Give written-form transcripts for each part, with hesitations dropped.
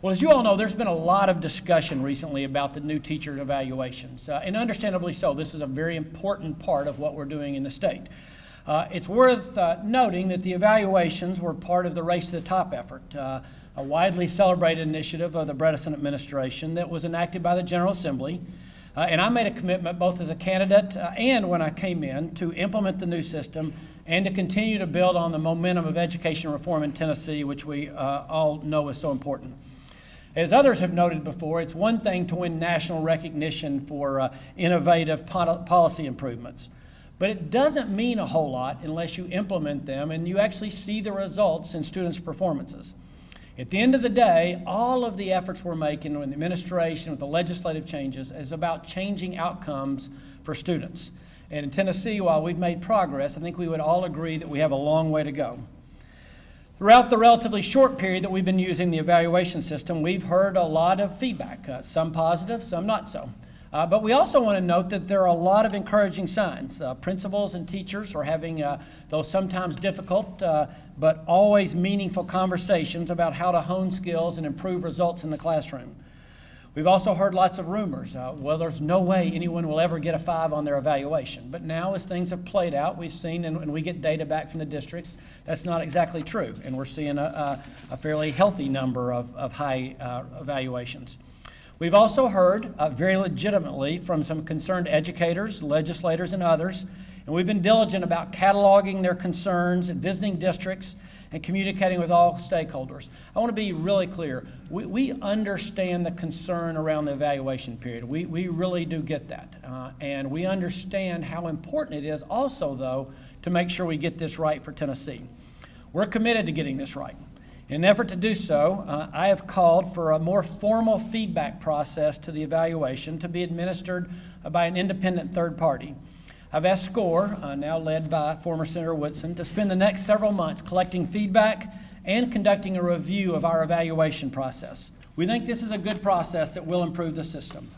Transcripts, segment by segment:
Well, as you all know, there's been a lot of discussion recently about the new teacher evaluations, and understandably so. This is a very important part of what we're doing in the state. It's worth noting that the evaluations were part of the Race to the Top effort, a widely celebrated initiative of the Bredesen administration that was enacted by the General Assembly. And I made a commitment both as a candidate and when I came in to implement the new system and to continue to build on the momentum of education reform in Tennessee, which we all know is so important. As others have noted before, it's one thing to win national recognition for innovative policy improvements, but it doesn't mean a whole lot unless you implement them and you actually see the results in students' performances. At the end of the day, all of the efforts we're making with the administration, with the legislative changes, is about changing outcomes for students. And in Tennessee, while we've made progress, I think we would all agree that we have a long way to go. Throughout the relatively short period that we've been using the evaluation system, we've heard a lot of feedback, some positive, some not so. But we also want to note that there are a lot of encouraging signs. Principals and teachers are having, though sometimes difficult, but always meaningful conversations about how to hone skills and improve results in the classroom. We've also heard lots of rumors. Well, there's no way anyone will ever get a 5 on their evaluation. But now as things have played out, we've seen, and we get data back from the districts, that's not exactly true. And we're seeing a fairly healthy number of high evaluations. We've also heard very legitimately from some concerned educators, legislators, and others, and we've been diligent about cataloging their concerns and visiting districts and communicating with all stakeholders. I want to be really clear. We understand the concern around the evaluation period. We really do get that. And we understand how important it is also, though, to make sure we get this right for Tennessee. We're committed to getting this right. In an effort to do so, I have called for a more formal feedback process to the evaluation to be administered by an independent third party. I've asked SCORE, now led by former Senator Whitson, to spend the next several months collecting feedback and conducting a review of our evaluation process. We think this is a good process that will improve the system.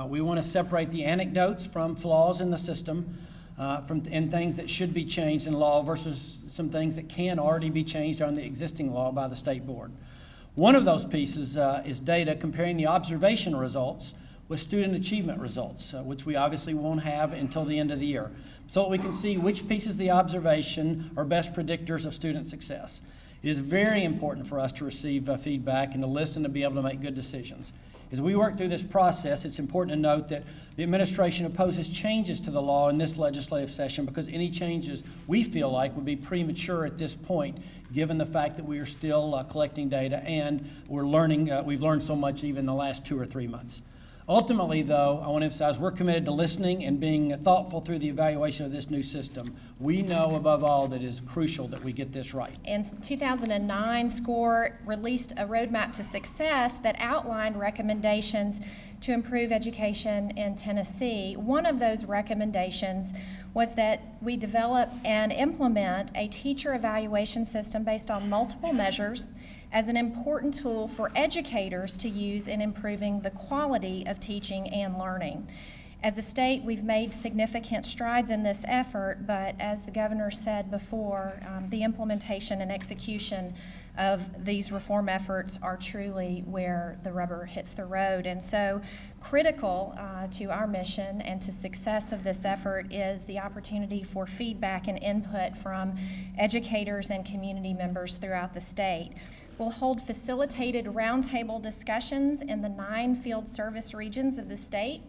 We want to separate the anecdotes from flaws in the system, and things that should be changed in law versus some things that can already be changed on the existing law by the state board. One of those pieces is data comparing the observation results with student achievement results, which we obviously won't have until the end of the year, so that we can see which pieces of the observation are best predictors of student success. It is very important for us to receive feedback and to listen to be able to make good decisions. As we work through this process, it's important to note that the administration opposes changes to the law in this legislative session because any changes we feel like would be premature at this point, given the fact that we are still collecting data and we're learning, we've learned so much even in the last 2 or 3 months. Ultimately, though, I want to emphasize we're committed to listening and being thoughtful through the evaluation of this new system. We know, above all, that it is crucial that we get this right. In 2009, SCORE released a roadmap to success that outlined recommendations to improve education in Tennessee. One of those recommendations was that we develop and implement a teacher evaluation system based on multiple measures as an important tool for educators to use in improving the quality of teaching and learning. As a state, we've made significant strides in this effort, but as the governor said before, the implementation and execution of these reform efforts are truly where the rubber hits the road. And so critical to our mission and to success of this effort is the opportunity for feedback and input from educators and community members throughout the state. We'll hold facilitated roundtable discussions in the 9 field service regions of the state,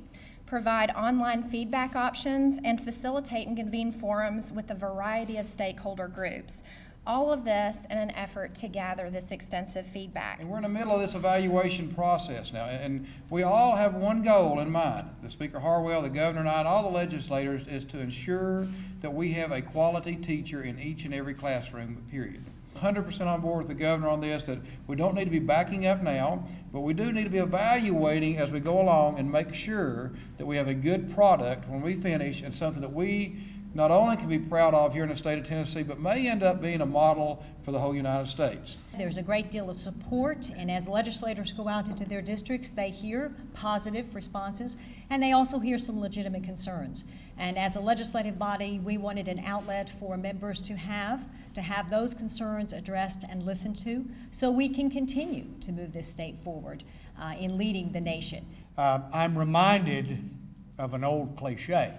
provide online feedback options, and facilitate and convene forums with a variety of stakeholder groups. All of this in an effort to gather this extensive feedback. And we're in the middle of this evaluation process now, and we all have one goal in mind. The Speaker Harwell, the Governor, and I, and all the legislators, is to ensure that we have a quality teacher in each and every classroom, period. 100% on board with the Governor on this, that we don't need to be backing up now, but we do need to be evaluating as we go along and make sure that we have a good product when we finish and something that we not only can be proud of here in the state of Tennessee, but may end up being a model for the whole United States. There's a great deal of support, and as legislators go out into their districts, they hear positive responses, and they also hear some legitimate concerns. And as a legislative body, we wanted an outlet for members to have those concerns addressed and listened to, so we can continue to move this state forward in leading the nation. I'm reminded of an old cliche,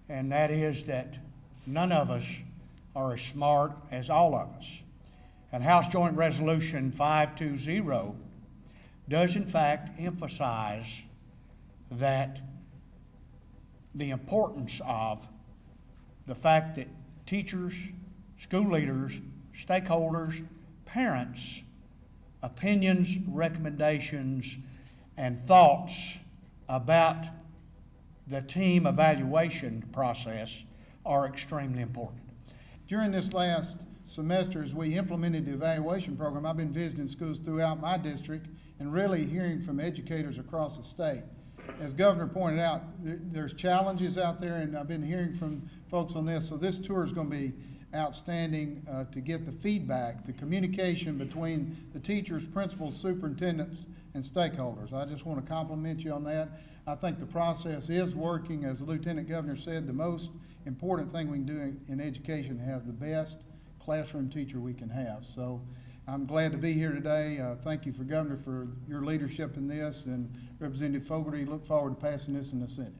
and that is that none of us are as smart as all of us. And House Joint Resolution 520 does in fact emphasize that the importance of the fact that teachers, school leaders, stakeholders, parents, opinions, recommendations, and thoughts about the team evaluation process are extremely important. During this last semester, as we implemented the evaluation program, I've been visiting schools throughout my district and really hearing from educators across the state. As Governor pointed out, there's challenges out there, and I've been hearing from folks on this, so this tour is going to be outstanding to get the feedback, the communication between the teachers, principals, superintendents, and stakeholders. I just want to compliment you on that. I think the process is working. As the Lieutenant Governor said, the most important thing we can do in education is have the best classroom teacher we can have. So I'm glad to be here today. Thank you, Governor, for your leadership in this, and Representative Fogarty, look forward to passing this in the Senate.